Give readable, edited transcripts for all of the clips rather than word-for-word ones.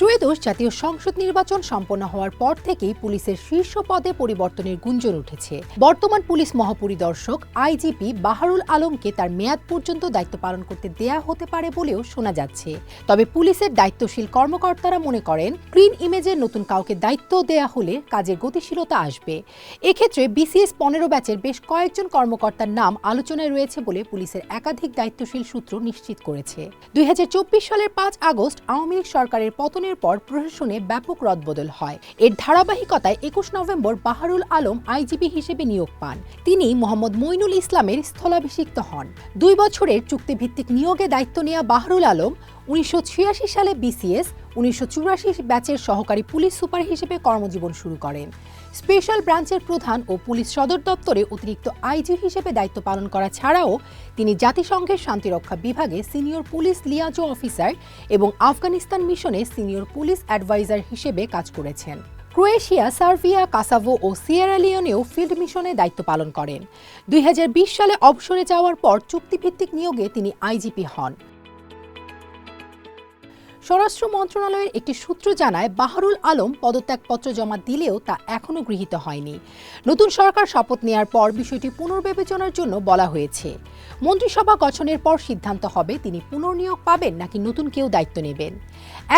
ত্রয়োদশ জাতীয় সংসদ নির্বাচন সম্পন্ন হওয়ার পর থেকেই পুলিশের শীর্ষ পদে পরিবর্তনের গুঞ্জন উঠেছে। বর্তমান পুলিশ মহাপরিদর্শক আইজিপি বাহারুল আলমকে তার মেয়াদ পর্যন্ত দায়িত্ব পালন করতে দেয়া হতে পারে বলেও শোনা যাচ্ছে। তবে পুলিশের দায়িত্বশীল কর্মকর্তারা মনে করেন, ক্লিন ইমেজের নতুন কাউকে দায়িত্ব দেয়া হলে কাজের গতিশীলতা আসবে। এক্ষেত্রে বিসিএস 15 ব্যাচের বেশ কয়েকজন কর্মকর্তার নাম আলোচনায় রয়েছে বলে পুলিশের একাধিক দায়িত্বশীল সূত্র নিশ্চিত করেছে। 2024 সালের 5 আগস্ট আওয়ামী লীগ সরকারের পতনের পর প্রশাসনে ব্যাপক রদবদল হয়। এর ধারাবাহিকতায় 21 নভেম্বর বাহারুল আলম আইজিপি হিসেবে নিয়োগ পান। তিনি মোহাম্মদ মইনুল ইসলামের স্থলাভিষিক্ত হন। 2 বছরের চুক্তিভিত্তিক নিয়োগে দায়িত্ব নেওয়া বাহারুল আলম 1986 সালে বিসিএস, 1984 ব্যাচের সহকারী পুলিশ সুপার হিসেবে কর্মজীবন শুরু করেন। স্পেশাল ব্রাঞ্চের প্রধান ও পুলিশ সদর দপ্তরে অতিরিক্ত আইজি হিসেবে দায়িত্ব পালন করা ছাড়াও তিনি জাতিসংঘের শান্তিরক্ষা বিভাগে সিনিয়র পুলিশ লিয়াজো অফিসার এবং আফগানিস্তান মিশনে সিনিয়র পুলিশ অ্যাডভাইজার হিসেবে কাজ করেছেন। ক্রোয়েশিয়া, সার্বিয়া, কাসাভো ও সিয়েরা লিওনেও ফিল্ড মিশনে দায়িত্ব পালন করেন। 2020 সালে অবসরে যাওয়ার পর চুক্তিভিত্তিক নিয়োগে তিনি আইজিপি হন। স্বরাষ্ট্র মন্ত্রণালয়ের একটি সূত্র জানায়, বাহারুল আলম পদত্যাগপত্র জমা দিলেও তা এখনও গৃহীত হয়নি। নতুন সরকার শপথ নেওয়ার পর বিষয়টি পুনর্বিবেচনার জন্য বলা হয়েছে। মন্ত্রিসভা গঠনের পর সিদ্ধান্ত হবে তিনি পুনর্নিয়োগ পাবেন নাকি নতুন কেউ দায়িত্ব নেবেন।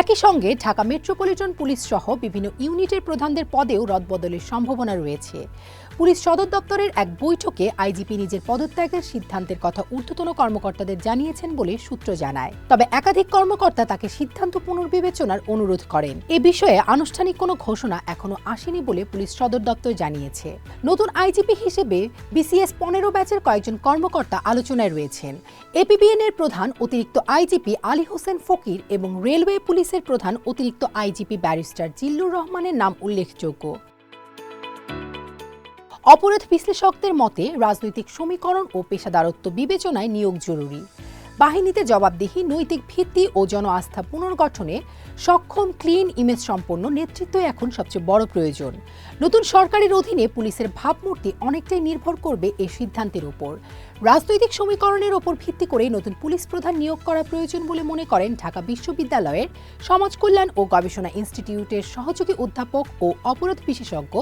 একই সঙ্গে ঢাকা মেট্রোপলিটন পুলিশ সহ বিভিন্ন ইউনিটের প্রধানদের পদেও রদবদলের সম্ভাবনা রয়েছে। পুলিশ সদর দপ্তরের এক বৈঠকে আইজিপি নিজের পদত্যাগের সিদ্ধান্তের কথা ঊর্ধ্বতন কর্মকর্তাদের জানিয়েছেন বলে সূত্র জানায়। তবে একাধিক কর্মকর্তা তাকে সিদ্ধান্ত পুনর্বিবেচনার অনুরোধ করেন। এ বিষয়ে আনুষ্ঠানিক কোনো ঘোষণা এখনো আসেনি বলে পুলিশ সদর দপ্তর জানিয়েছে। নতুন আইজিপি হিসেবে বিসিএস 15 ব্যাচের কয়েকজন কর্মকর্তা আলোচনায় রয়েছেন। এপিবিএন এর প্রধান অতিরিক্ত আইজিপি আলী হোসেন ফকির এবং রেলওয়ে পুলিশের প্রধান অতিরিক্ত আইজিপি ব্যারিস্টার জিল্লুর রহমানের নাম উল্লেখযোগ্য। অপরাধ বিশ্লেষকদের মতে, রাজনৈতিক সমীকরণ ও পেশাদারত্ব বিবেচনায় নিয়োগ জরুরি। বাহিনীতে জবাবদিহি, নৈতিক ভিত্তি ও জন আস্থা পুনর্গঠনে সক্ষম ক্লিন ইমেজ সম্পন্ন নেতৃত্ব এখন সবচেয়ে বড় প্রয়োজন। নতুন সরকারের অধীনে পুলিশের ভাবমূর্তি অনেকটাই নির্ভর করবে এই সিদ্ধান্তের উপর। রাজনৈতিক সমীকরণের ওপর ভিত্তি করে নতুন পুলিশ প্রধান নিয়োগ করা প্রয়োজন বলে মনে করেন ঢাকা বিশ্ববিদ্যালয়ের সমাজ কল্যাণ ও গবেষণা ইনস্টিটিউটের সহযোগী অধ্যাপক ও অপরাধ বিশেষজ্ঞ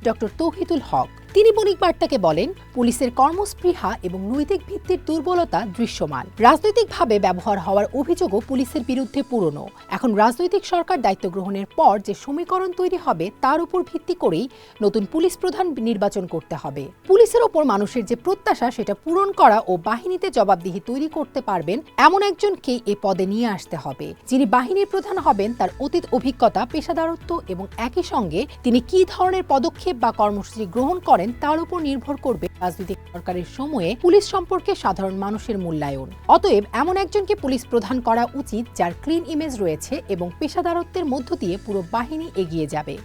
ডক্টর তৌহিদুল হক। তিনি বণিক বার্তাকে বলেন, পুলিশের কর্মস্পৃহা এবং নৈতিক ভিত্তির দুর্বলতা দৃশ্যমান। রাজনৈতিকভাবে ব্যবহার হওয়ার অভিযোগও পুলিশের বিরুদ্ধে পুরনো। এখন রাজনৈতিক সরকার দায়িত্ব গ্রহণের পর যে সমীকরণ তৈরি হবে তার উপর ভিত্তি করেই নতুন পুলিশ প্রধান নির্বাচন করতে হবে। পুলিশের ওপর মানুষের যে প্রত্যাশা সেটা পূরণ করা ও বাহিনীতে জবাবদিহি তৈরি করতে পারবেন এমন একজনকে এ পদে নিয়ে আসতে হবে। যিনি বাহিনীর প্রধান হবেন তার অতীত অভিজ্ঞতা, পেশাদারত্ব এবং একই সঙ্গে তিনি কী ধরনের পদক্ষেপ বা কর্মসূচি গ্রহণ করেন তার উপর নির্ভর করবে রাজনৈতিক সরকারের সময়ে পুলিশ সম্পর্কে সাধারণ মানুষের মূল্যায়ন। অতএব এমন একজনকে পুলিশ প্রধান করা উচিত যার ক্লিন ইমেজ রয়েছে এবং পেশাদারত্বের মধ্য দিয়ে পুরো বাহিনী এগিয়ে যাবে।